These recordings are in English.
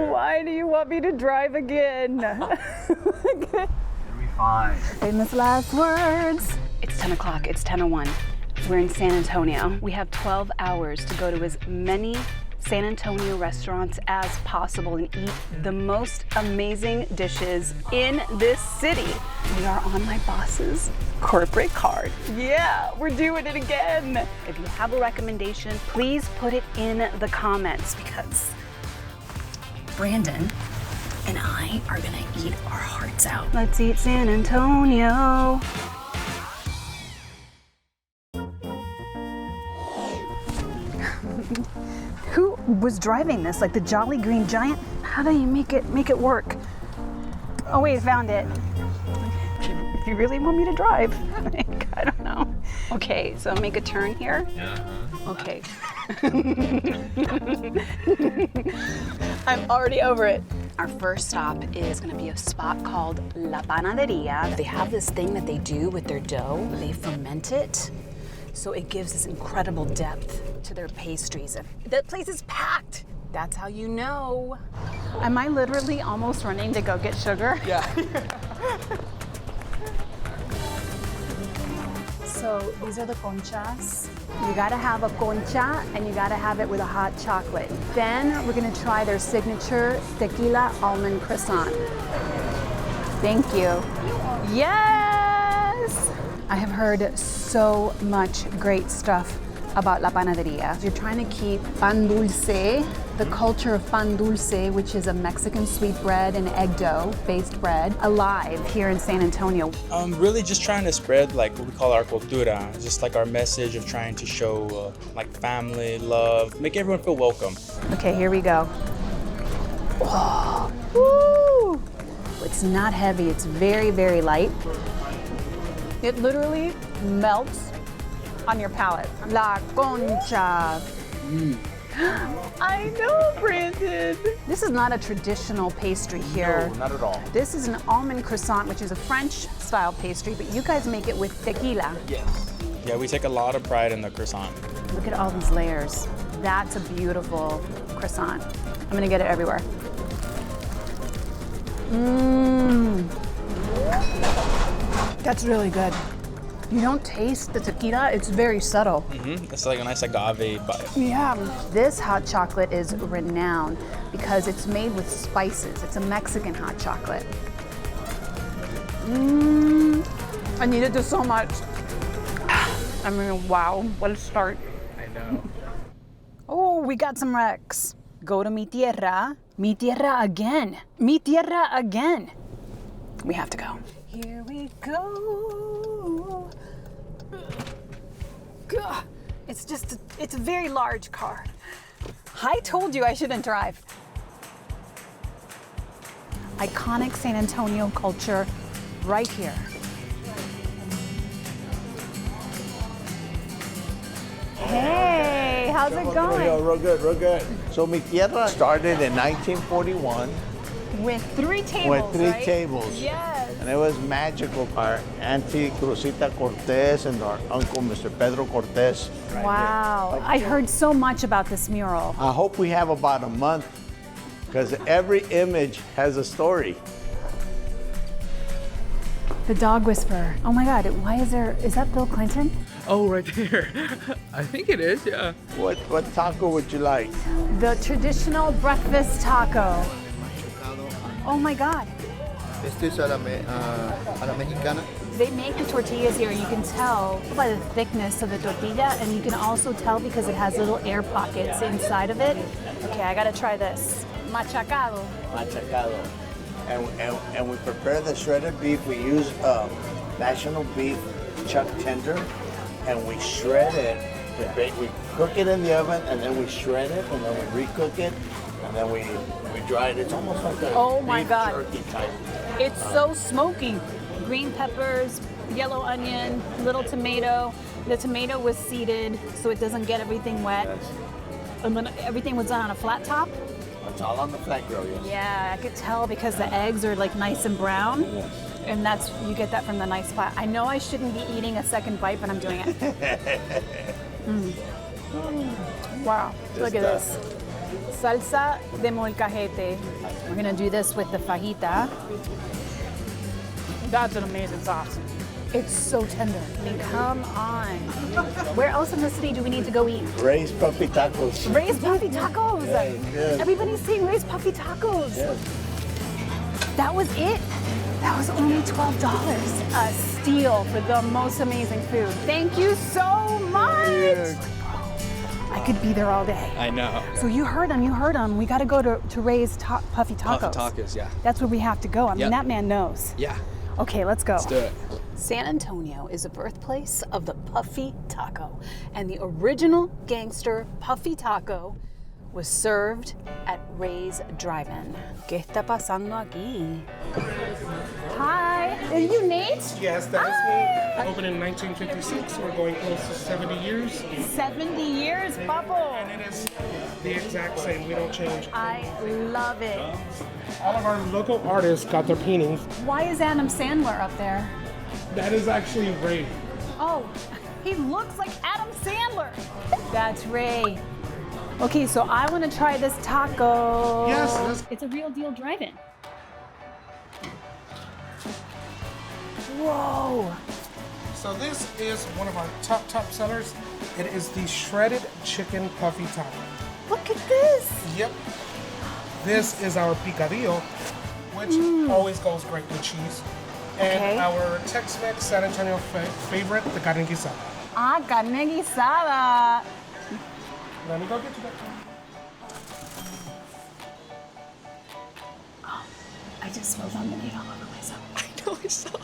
Why do you want me to drive again? It'll be fine. Famous last words. It's 10 o'clock, it's 10:01. We're in San Antonio. We have 12 hours to go to as many San Antonio restaurants as possible and eat the most amazing dishes in this city. We are on my boss's corporate card. Yeah, we're doing it again. If you have a recommendation, please put it in the comments because Brandon and I are gonna eat our hearts out. Let's eat San Antonio. Who was driving this? Like the Jolly Green Giant? How do you make it work? Oh wait, I found it. If you really want me to drive, I don't know. Okay, so make a turn here. Okay. I'm already over it. Our first stop is gonna be a spot called La Panaderia. They have this thing that they do with their dough. They ferment it, so it gives this incredible depth to their pastries. That place is packed. That's how you know. Am I literally almost running to go get sugar? Yeah. So these are the conchas. You gotta have a concha and you gotta have it with a hot chocolate. Then we're gonna try their signature tequila almond croissant. Thank you. Yes! I have heard so much great stuff about La Panaderia. You're trying to keep pan dulce, the culture of pan dulce, which is a Mexican sweet bread and egg dough based bread, alive here in San Antonio. Really just trying to spread like what we call our cultura, just like our message of trying to show like family, love, make everyone feel welcome. Okay, here we go. Oh, woo! It's not heavy, it's very, very light. It literally melts on your palate. La concha. I know, Brandon. This is not a traditional pastry here. No, not at all. This is an almond croissant, which is a French-style pastry, but you guys make it with tequila. Yes. Yeah, we take a lot of pride in the croissant. Look at all these layers. That's a beautiful croissant. I'm gonna get it everywhere. Mmm. That's really good. You don't taste the tequila, it's very subtle. It's like a nice agave bite. Yeah. This hot chocolate is renowned because it's made with spices. It's a Mexican hot chocolate. I needed this so much. I mean, wow, what a start. I know. Oh, we got some Rex. Go to Mi Tierra. Mi Tierra again. Mi Tierra again. We have to go. Here we go. Gah. It's a very large car. I told you I shouldn't drive. Iconic San Antonio culture right here. Hey, how's it going? Real good, real good. So Mi Tierra started in 1941 With 3 tables, with 3 right? tables. Yes. And it was magical. Our auntie Cruzita Cortez and our uncle Mr. Pedro Cortez. Wow. I heard so much about this mural. I hope we have about a month because every image has a story. The dog whisperer. Oh my God, is that Bill Clinton? Oh, right there. I think it is, yeah. What taco would you like? The traditional breakfast taco. Oh my God. Este es a la mexicana. They make the tortillas here, and you can tell by the thickness of the tortilla, and you can also tell because it has little air pockets inside of it. Okay, I gotta try this. Machacado. Machacado. And we prepare the shredded beef. We use national beef chuck tender, and we shred it. We cook it in the oven, and then we shred it, and then we recook it, and then we dry it. It's almost like a beef jerky type. It's so smoky. Green peppers, yellow onion, little tomato. The tomato was seeded so it doesn't get everything wet. Yes. And then everything was done on a flat top. It's all on the flat grill, yes. Yeah, I could tell because the eggs are like nice and brown. Yes. And you get that from the nice flat. I know I shouldn't be eating a second bite, but I'm doing it. Wow, look at this. salsa de molcajete. We're gonna do this with the fajita. That's an amazing sauce. It's so tender. I mean, come on. Where else in the city do we need to go eat? Raised puppy tacos. Raised Puffy tacos. Yes. Everybody's saying Raised Puffy tacos. Yes. That was it. That was only $12. A steal for the most amazing food. Thank you so much. I could be there all day. I know. So you heard him. We got to go to Ray's Puffy Tacos. Puffy tacos, yeah. That's where we have to go. I mean, Yep. that man knows. Yeah. Okay, let's go. Let's do it. San Antonio is the birthplace of the Puffy Taco, and the original gangster Puffy Taco was served at Ray's Drive-In. ¿Qué está pasando aquí? Hi, are you Nate? Yes, that is Hi. me. Opened in 1956. We're going close to 70 years. 70 years, Bubble. And it is the exact same. We don't change. I love it. All of our local artists got their paintings. Why is Adam Sandler up there? That is actually Ray. Oh, he looks like Adam Sandler. That's Ray. Okay, so I want to try this taco. Yes. It's a real deal drive-in. Whoa. So this is one of our top sellers. It is the shredded chicken puffy taco. Look at this. Yep. This is our picadillo, which always goes great with cheese. And Okay. our Tex-Mex San Antonio favorite, the carne guisada. Ah, carne guisada. Let me go get you that. I just spilled lemonade all over myself. I know, I saw.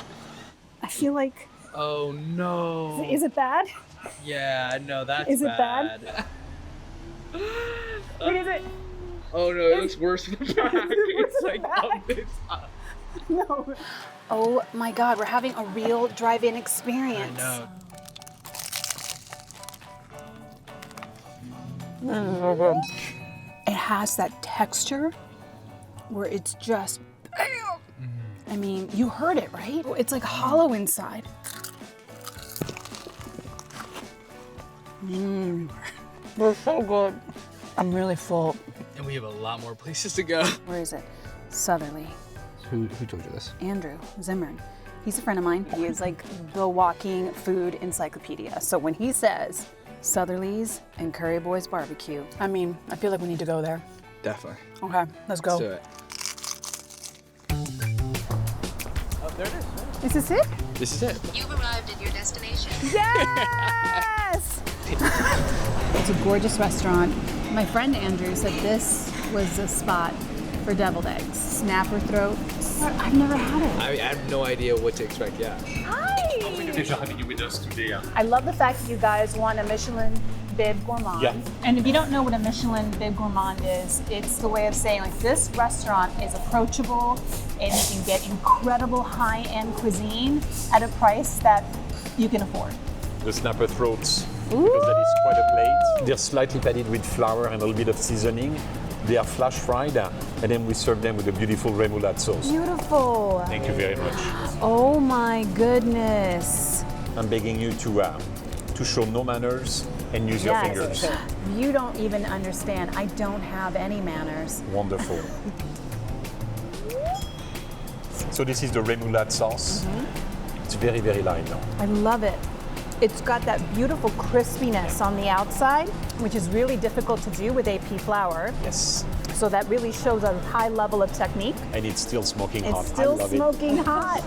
I feel like, Oh no. is it bad? Yeah, no, that's Is it bad? What is it? Oh no, it looks worse than the back. It's like back. up this up. No. Oh my God, we're having a real drive-in experience. No. It has that texture where it's just, I mean, you heard it, right? It's like hollow inside. They're so good. I'm really full. And we have a lot more places to go. Where is it? Southerleigh. Who told you this? Andrew Zimmern. He's a friend of mine. He is like the walking food encyclopedia. So when he says Southerleigh's and Curry Boys BBQ, I mean, I feel like we need to go there. Definitely. Okay, let's go. Let's do it. Oh, there it is. Is this it? This is it. You've arrived at your destination. Yes! It's a gorgeous restaurant. My friend Andrew said this was the spot for deviled eggs. Snapper throat. I've never had it. I have no idea what to expect, yeah. Hi! Pleasure having you with us today. I love the fact that you guys won a Michelin Bib Gourmand. Yeah. And if you don't know what a Michelin Bib Gourmand is, it's the way of saying like this restaurant is approachable and you can get incredible high-end cuisine at a price that you can afford. The snapper throats, because that is quite a plate. They're slightly padded with flour and a little bit of seasoning. They are flash fried, and then we serve them with a beautiful remoulade sauce. Beautiful. Thank you very much. Oh my goodness. I'm begging you to show no manners and use your fingers. You don't even understand. I don't have any manners. Wonderful. So this is the remoulade sauce. It's very, very light now. I love it. It's got that beautiful crispiness on the outside, which is really difficult to do with AP flour. Yes. So that really shows a high level of technique. And it's still smoking hot. It's still I love smoking hot,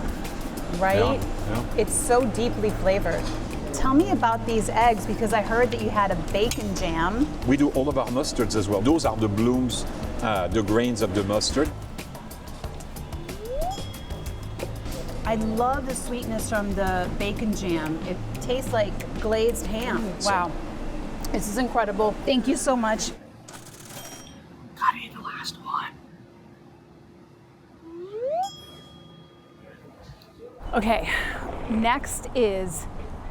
right? Yeah. It's so deeply flavored. Tell me about these eggs because I heard that you had a bacon jam. We do all of our mustards as well. Those are the blooms, the grains of the mustard. I love the sweetness from the bacon jam. It tastes like glazed ham. Wow. This is incredible. Thank you so much. Gotta eat the last one. Okay, next is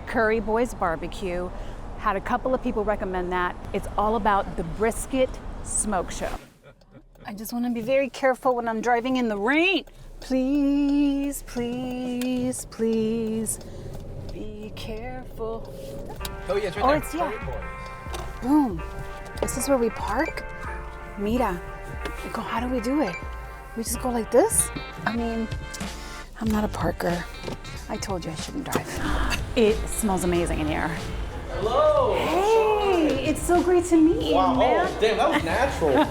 Curry Boys BBQ. Had a couple of people recommend that. It's all about the brisket smoke show. I just want to be very careful when I'm driving in the rain. Please, please, please be careful. Oh yeah, it's right Oh, there. it's, yeah. Boom. This is where we park? Mira. I go, how do we do it? We just go like this? I mean, I'm not a parker. I told you I shouldn't drive. It smells amazing in here. Hello. Hey, it's so great to meet you, man. Oh, damn, that was natural.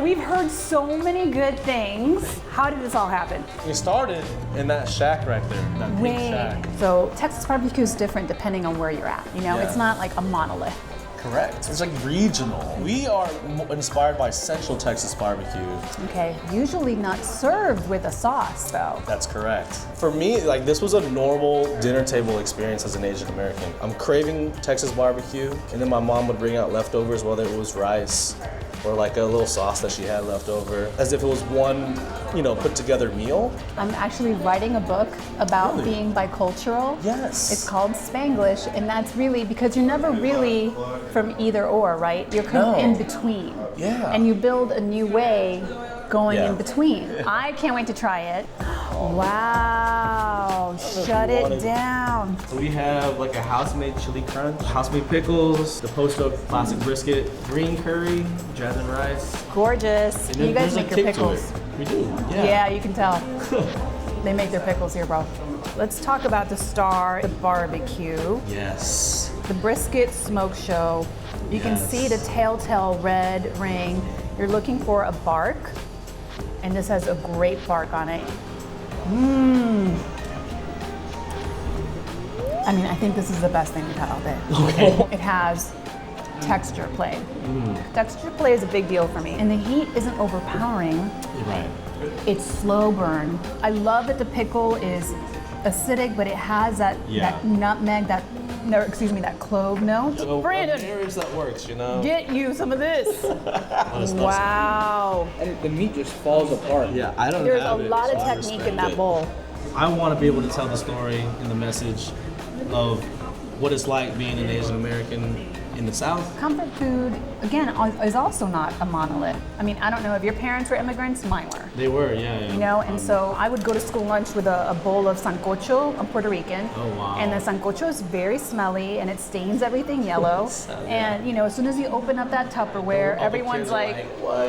We've heard so many good things. How did this all happen? We started in that shack right there, that pink shack. So Texas barbecue is different depending on where you're at. You know, it's not like a monolith. Correct. It's like regional. We are inspired by Central Texas barbecue. Okay, usually not served with a sauce though. That's correct. For me, like this was a normal dinner table experience as an Asian American. I'm craving Texas barbecue, and then my mom would bring out leftovers, whether it was rice or like a little sauce that she had left over, as if it was one, put together meal. I'm actually writing a book about being bicultural. Yes. It's called Spanglish, and that's really because you're never really from either or, right? You're kind of in between. Yeah. And you build a new way going in between. I can't wait to try it. Wow, shut it down. So we have like a house-made chili crunch, house-made pickles, the post-up classic brisket, green curry, jasmine rice. Gorgeous. And then You guys there's a make your kick to pickles. it. We do, Yeah, you can tell. They make their pickles here, bro. Let's talk about the star, the barbecue. Yes. The brisket smoke show. You can see the telltale red ring. You're looking for a bark, and this has a great bark on it. I mean, I think this is the best thing we've had all day. Okay. It has texture play. Texture play is a big deal for me. And the heat isn't overpowering. You're right. It's slow burn. I love that the pickle is acidic, but it has that nutmeg, that clove note. So Brandon, marriage that works, get you some of this. Wow. And the meat just falls apart. Yeah, I don't There's have a it, lot so of I technique respect in that it. bowl. I want to be able to tell the story and the message of what it's like being an Asian American in the South. Comfort food, again, is also not a monolith. I mean, I don't know if your parents were immigrants, mine were. They were, yeah. You know, and so I would go to school lunch with a bowl of sancocho. I'm Puerto Rican. Oh, wow. And the sancocho is very smelly and it stains everything yellow. And, as soon as you open up that Tupperware, everyone's like, what?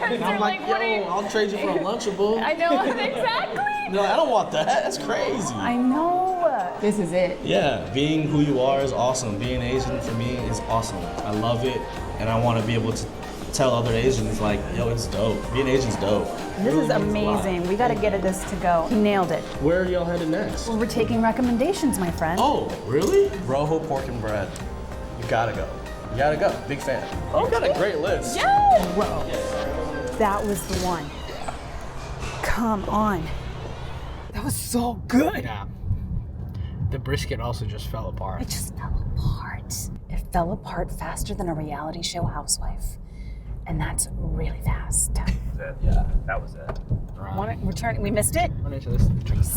And I'm like, what are you- I'll trade you for a Lunchable. I know, exactly. No, I don't want that. That's crazy. I know. This is it. Yeah, being who you are is awesome. Being Asian for me is awesome. I love it, and I want to be able to tell other Asians like, yo, it's dope. Being Asian's dope. This is amazing. We got to get this to go. He nailed it. Where are y'all headed next? Well, we're taking recommendations, my friend. Oh, really? Rojo pork and bread. You gotta go. You gotta go. Big fan. You got a great list. Whoa. That was the one. Come on. That was so good. Yeah. The brisket also just fell apart. It just fell apart. It fell apart faster than a reality show housewife. And that's really fast. Yeah, that was it. We missed it? Run into this.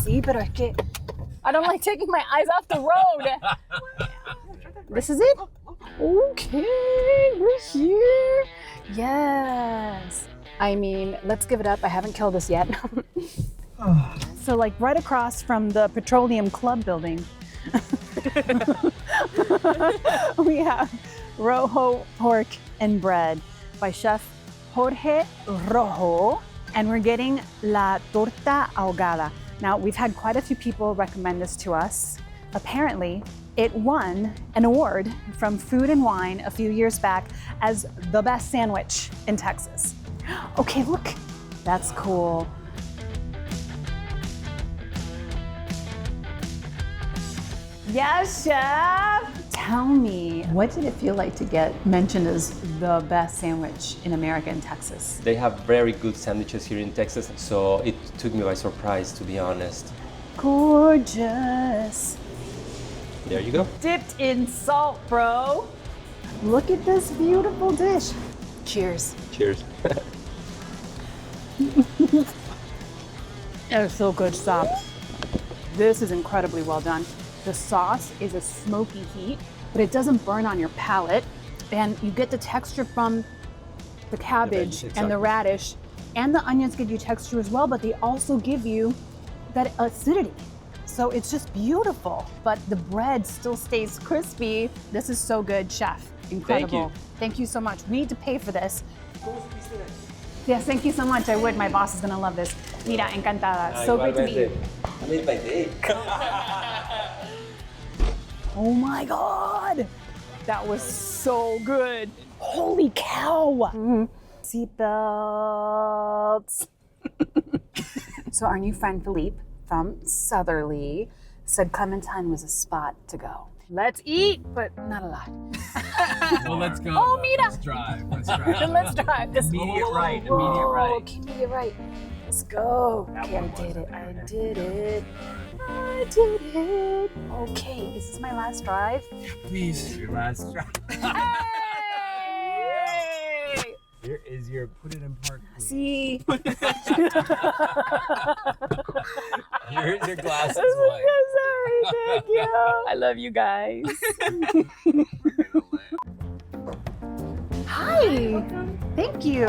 Sí, pero es que I don't like taking my eyes off the road. This is it? Okay, we're here. Yes. I mean, let's give it up. I haven't killed us yet. So like right across from the Petroleum Club building, we have Rojo Pork and Bread by Chef Jorge Rojo, and we're getting La Torta Ahogada. Now, we've had quite a few people recommend this to us. Apparently, it won an award from Food and Wine a few years back as the best sandwich in Texas. Okay, look, that's cool. Yes, chef. Tell me, what did it feel like to get mentioned as the best sandwich in America and Texas? They have very good sandwiches here in Texas, so it took me by surprise, to be honest. Gorgeous. There you go. Dipped in salt, bro. Look at this beautiful dish. Cheers. Cheers. That is so good, stop. This is incredibly well done. The sauce is a smoky heat, but it doesn't burn on your palate. And you get the texture from the cabbage and the radish, and the onions give you texture as well, but they also give you that acidity. So it's just beautiful, but the bread still stays crispy. This is so good, chef. Incredible. Thank you. Thank you so much. We need to pay for this. Yes, thank you so much. I would. My boss is gonna love this. Mira, encantada. So great to meet you. Oh my God, that was so good. Holy cow. Seatbelts. So our new friend Philippe from Southerleigh said Clementine was a spot to go. Let's eat, but not a lot. Well, let's go. Oh, mira. Let's drive. Let's drive. Then let's drive. Immediate right. Whoa, Immediate right. okay, immediate right. Let's go. Okay, I did it. I did it. I did it. Okay, is this my last drive? Please. Your last drive. Hey! Here is your put it in park, please. See? Here's your glasses, Sorry, Mike. thank you. I love you guys. Hi. Thank you.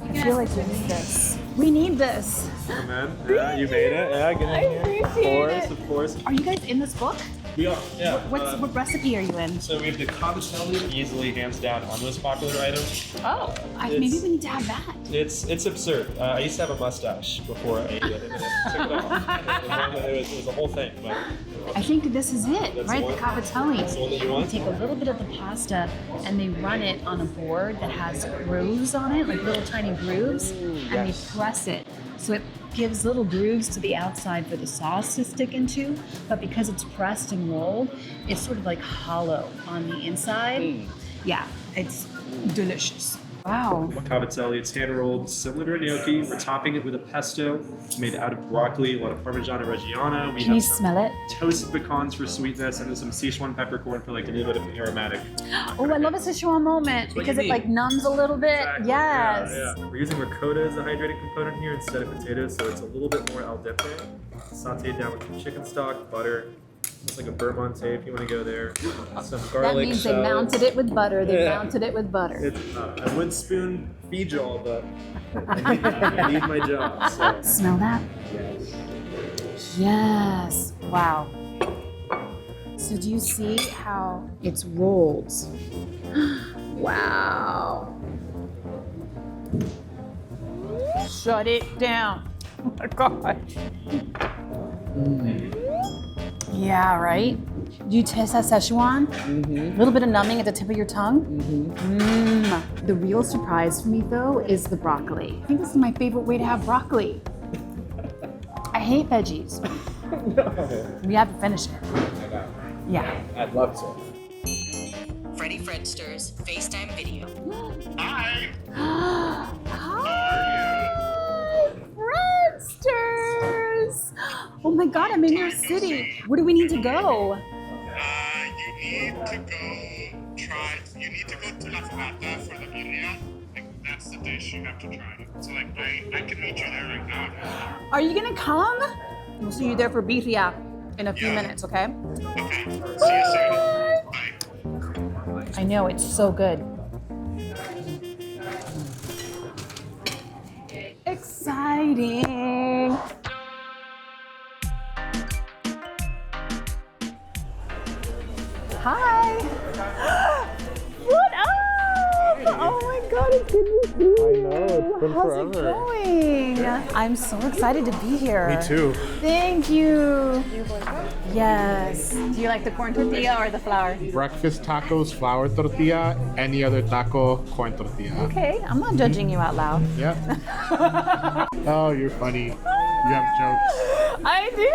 I feel like we need this. We need this. Come in. Yeah, you made it. Yeah, get in I here. appreciate Of course. Are you guys in this book? We are. Yeah. What recipe are you in? So we have the cavatelli, easily hands down our most popular item. Oh, maybe we need to have that. It's absurd. I used to have a mustache before I ate it, and then I took it off. It was a whole thing. But I think this is it, That's right? the The one? cavatelli. That's the one that you want? They take a little bit of the pasta and they run it on a board that has grooves on it, like little tiny grooves, and they press it. So it gives little grooves to the outside for the sauce to stick into, but because it's pressed and rolled, it's sort of like hollow on the inside. Yeah, it's delicious. Wow. Cavatelli, it's hand rolled similar to a gnocchi. We're topping it with a pesto made out of broccoli, a lot of Parmigiano Reggiano. We Can you have some smell it? toasted pecans for sweetness, and then some Sichuan peppercorn for like a little bit of aromatic. Oh, I love a Sichuan moment what because you it like need. numbs a little bit. Exactly. Yes. Yeah. We're using ricotta as the hydrating component here instead of potatoes, so it's a little bit more al dente. Sauteed down with some chicken stock, butter. It's like a Vermonte if you want to go there. Some That garlic. means they shallots. mounted it with butter. They Yeah. mounted it with butter. It's, I would spoon feed y'all, but I need my job. So. Smell that? Yes. Wow. So do you see how it's rolled? Wow. Shut it down. Oh my gosh. Yeah, right? Do you taste that Szechuan? A little bit of numbing at the tip of your tongue? The real surprise for me, though, is the broccoli. I think this is my favorite way to have broccoli. I hate veggies. We have to finish it. Yeah. I'd love to. Freddie Fredster's FaceTime video. Hi. Hi, Fredsters! Oh my God, I'm in your city. Where do we need to go? You need to go to La Fogata for the birria. Like, that's the dish you have to try. So like, I can meet you there right now. Are you gonna come? We'll see you there for birria in a few minutes, okay? Okay. See you soon. Bye. I know, it's so good. Exciting. Hi. What up? Oh my God, it's good to see you. I know, it's been How's forever. it going? I'm so excited to be here. Me too. Thank you. Yes. Do you like the corn tortilla or the flour? Breakfast tacos, flour tortilla, any other taco, corn tortilla. Okay, I'm not judging you out loud. Yeah. Oh, you're funny. You have jokes. I do.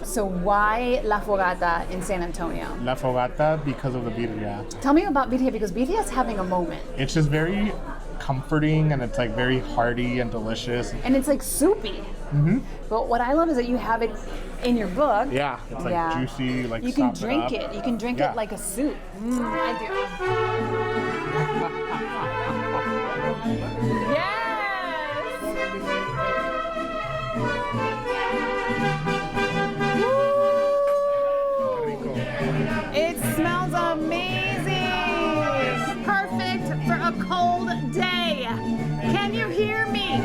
So why La Fogata in San Antonio? La Fogata because of the birria. Tell me about birria because birria is having a moment. It's just very comforting and it's like very hearty and delicious. And it's like soupy. But what I love is that you have it in your book. Yeah, it's like juicy, like you can sop drink up. it. You can drink it like a soup. I do. Yes. It smells amazing. Perfect for a cold day. Can you hear me?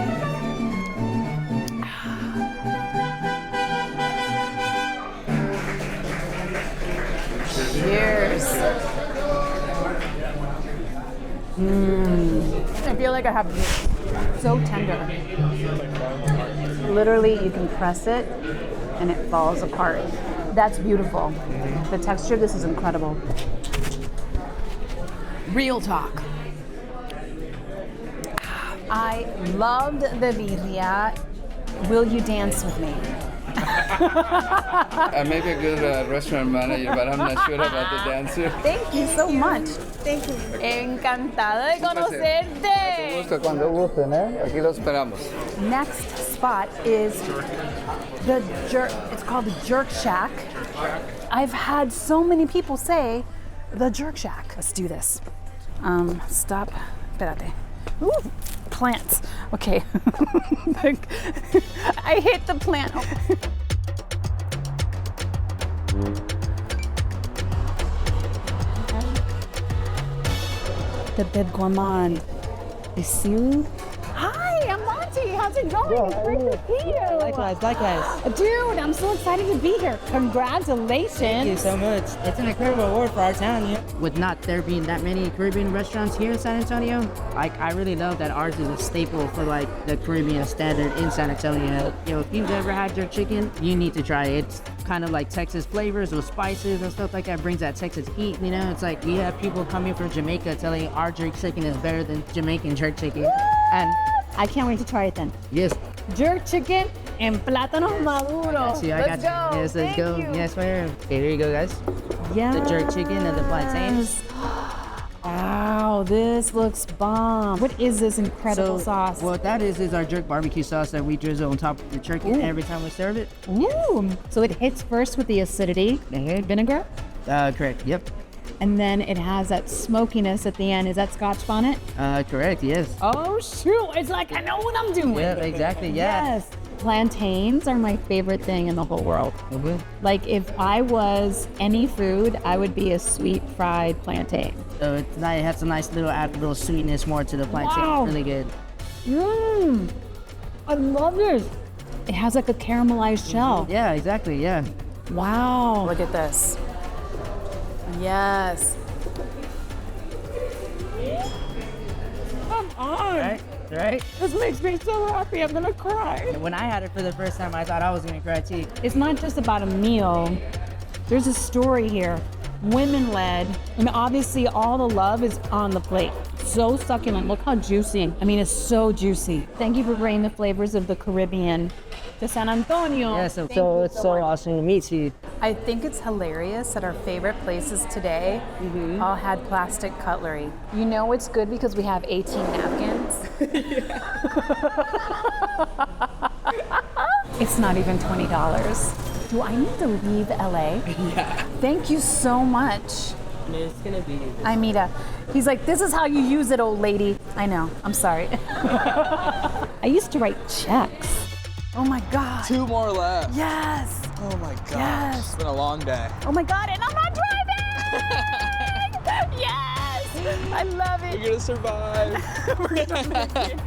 Cheers. I feel like I have so tender. Literally, you can press it and it falls apart. That's beautiful. The texture of this is incredible. Real talk. I loved the birria. Will you dance with me? I may be a good restaurant manager, but I'm not sure about the dancer. Thank you so much. Thank you. Encantada de conocerte. Gusto, cuando gusten, ¿eh? Aquí lo esperamos. Next spot is the jerk. It's called the Jerk Shack. I've had so many people say the Jerk Shack. Let's do this. Stop. Espérate. Ooh, plants. Okay. I hit the plant. The bib gourmand. Isu. Hi, I'm Monty. How's it going? It's great to see you. Likewise. Dude, I'm so excited to be here. Congratulations. Thank you so much. It's an incredible award for our town. With not there being that many Caribbean restaurants here in San Antonio, like I really love that ours is a staple for like the Caribbean standard in San Antonio. If you've ever had jerk chicken, you need to try it. It's kind of like Texas flavors with spices and stuff like that. Brings that Texas heat. It's like we have people coming from Jamaica telling our jerk chicken is better than Jamaican jerk chicken. And I can't wait to try it then. Yes. Jerk chicken and plátanos maduros. See, let's go. Yes, let's go. You. Yes, ma'am. Okay, here you go, guys. Yeah. The jerk chicken and the plantains. Wow, this looks bomb. What is this incredible sauce? What that is our jerk barbecue sauce that we drizzle on top of the chicken every time we serve it. Ooh. So it hits first with the acidity, vinegar? Correct, yep. And then it has that smokiness at the end. Is that Scotch bonnet? Correct, yes. Oh, shoot. It's like I know what I'm doing. Yeah, exactly, yeah. Yes. Plantains are my favorite thing in the whole world. Okay. Like if I was any food, I would be a sweet fried plantain. So it has a nice little, add a little sweetness more to the plantain. Wow. Really good. I love this. It has like a caramelized shell. Yeah, exactly, yeah. Wow. Look at this. Yes. Come on. Right? This makes me so happy. I'm gonna cry. When I had it for the first time, I thought I was gonna cry too. It's not just about a meal. There's a story here. Women-led, and obviously all the love is on the plate. So succulent. Look how juicy. I mean, it's so juicy. Thank you for bringing the flavors of the Caribbean to San Antonio. Yeah, so it's so awesome to meet you. I think it's hilarious that our favorite places today all had plastic cutlery. You know it's good because we have 18 napkins. It's not even $20. Do I need to leave LA? Yeah. Thank you so much. It's gonna be. He's like, this is how you use it, old lady. I know, I'm sorry. I used to write checks. Oh my God. 2 more left. Yes. Oh my God. Yes. It's been a long day. Oh my God, and I'm not driving! Yes! I love it. We're gonna survive. We're gonna make it.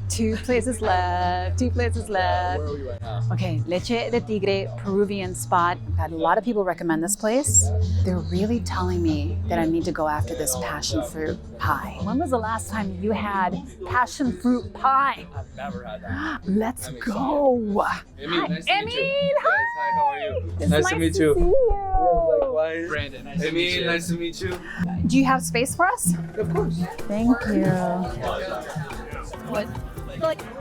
2 places left. 2 places left. Where are we right now? Okay, Leche de Tigre, Peruvian spot. I've had a lot of people recommend this place. They're really telling me that I need to go after this passion fruit pie. When was the last time you had passion fruit pie? I've never had that. Let's go. Emil, nice to meet you. Emil, Hi, how are you? It's nice to meet you. See you. Likewise. Brandon, nice to meet you. Nice to meet you. Do you have space for us? Of course. Thank you.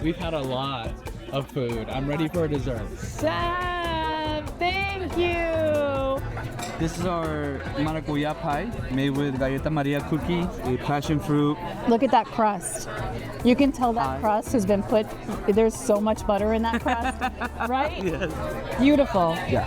We've had a lot of food. I'm ready for a dessert. Sam, thank you. This is our maracuya pie made with galleta Maria cookie, with passion fruit. Look at that crust. You can tell that crust has been put, there's so much butter in that crust, right? Yes. Beautiful. Yeah.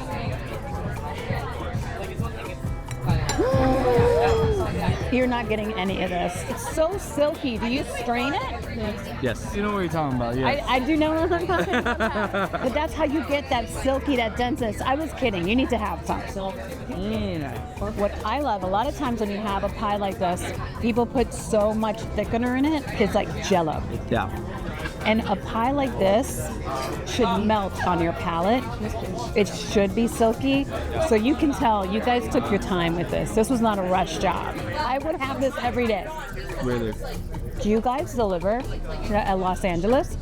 You're not getting any of this. It's so silky. Do you strain it? Yes. You know what you're talking about, yes. I do know what I'm talking about. But that's how you get that silky, that denseness. I was kidding. You need to have some. What I love, a lot of times when you have a pie like this, people put so much thickener in it, it's like Jell-O. Yeah. And a pie like this should melt on your palate. It should be silky. So you can tell you guys took your time with this. This was not a rush job. I would have this every day. Really? Do you guys deliver at Los Angeles?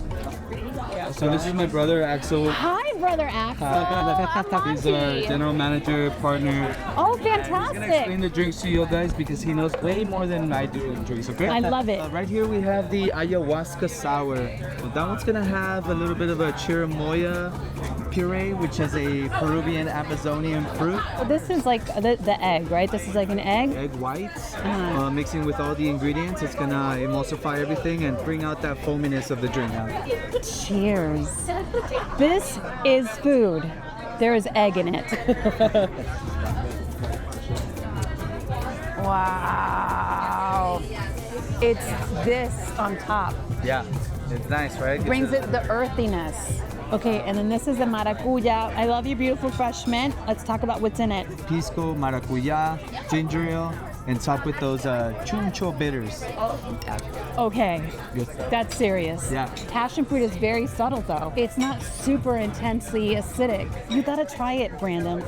So this is my brother Axel. Hi, brother Axel. He's our general manager, partner. Oh, He's gonna fantastic. explain the drinks to you guys because he knows way more than I do in drinks, okay? I love it. Right here we have the ayahuasca sour. So that one's gonna have a little bit of a chirimoya puree, which is a Peruvian Amazonian fruit. Well, this is like the egg, right? This is like an egg? Egg whites, mixing with all the ingredients. It's gonna emulsify everything and bring out that foaminess of the drink out. Cheers. This is food. There is egg in it. Wow. It's this on top. Yeah, it's nice, right? Brings it the earthiness. Okay, and then this is the maracuya. I love your beautiful fresh mint. Let's talk about what's in it. Pisco, maracuya, ginger ale, and top with those chuncho bitters. Okay, Yes. that's serious. Yeah. Passion fruit is very subtle though. It's not super intensely acidic. You gotta try it, Brandon.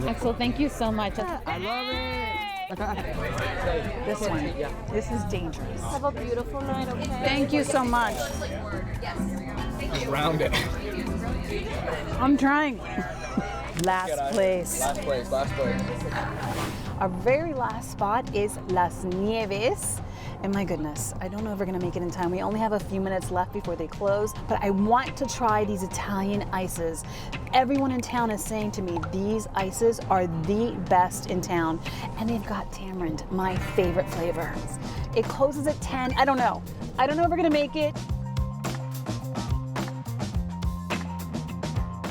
Axel, thank you so much. I love it. This one. This is dangerous. Have a beautiful night, okay? Thank you so much. Round it. I'm trying. Last place. Last place. Our very last spot is Las Nieves. And my goodness, I don't know if we're gonna make it in time. We only have a few minutes left before they close, but I want to try these Italian ices. Everyone in town is saying to me, these ices are the best in town. And they've got tamarind, my favorite flavor. It closes at 10, I don't know. I don't know if we're gonna make it.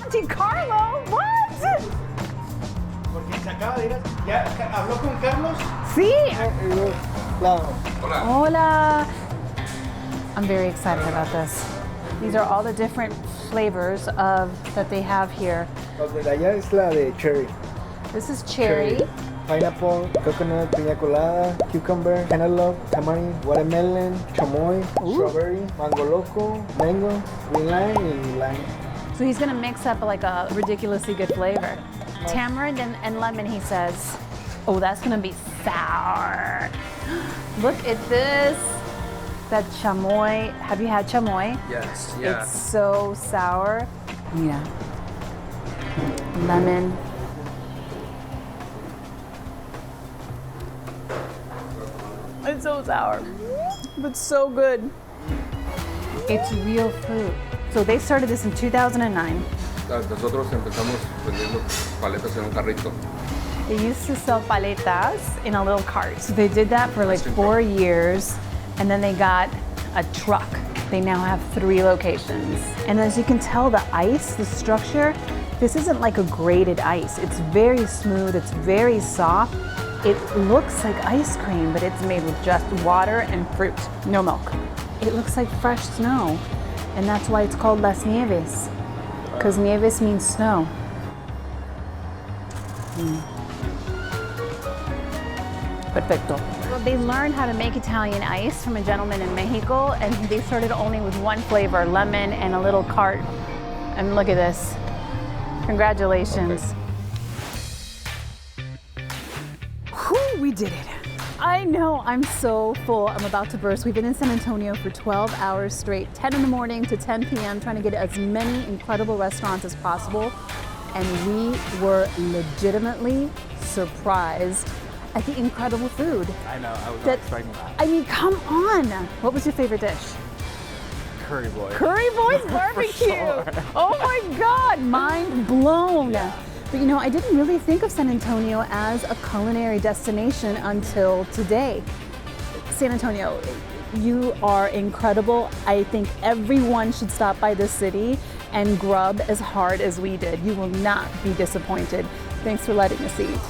Monti Carlo, what? Porque se acaba de ir. ¿Ya habló con Carlos? Sí. Claro. Hola. I'm very excited about this. These are all the different flavors that they have here. Los de allá es la de cherry. This is cherry. Pineapple, coconut, piña colada, cucumber, cantaloupe, tamarind, watermelon, chamoy, strawberry, mango loco, mango, green lime, and lime. So he's gonna mix up like a ridiculously good flavor. Tamarind and lemon, he says. Oh, that's gonna be sour. Look at this. That chamoy. Have you had chamoy? Yes. Yeah. It's so sour. Yeah. Lemon. It's so sour, but so good. It's real fruit. So they started this in 2009. Nosotros empezamos vendiendo paletas en un carrito. They used to sell paletas in a little cart. So they did that for like 4 years, and then they got a truck. They now have 3 locations. And as you can tell, the ice, the structure, this isn't like a grated ice. It's very smooth, it's very soft. It looks like ice cream, but it's made with just water and fruit, no milk. It looks like fresh snow, and that's why it's called Las Nieves, because Nieves means snow. Perfecto. Well, they learned how to make Italian ice from a gentleman in Mexico, and they started only with one flavor, lemon and a little cart. And look at this. Congratulations. Whew, we did it. I know, I'm so full. I'm about to burst. We've been in San Antonio for 12 hours straight, 10 in the morning to 10 p.m., trying to get as many incredible restaurants as possible. And we were legitimately surprised at the incredible food. I know, I was not expecting that. I mean, come on. What was your favorite dish? Curry Boy. Curry Boys BBQ. Sure. Oh my God, mind blown. Yeah. But you know, I didn't really think of San Antonio as a culinary destination until today. San Antonio, you are incredible. I think everyone should stop by this city and grub as hard as we did. You will not be disappointed. Thanks for letting us eat.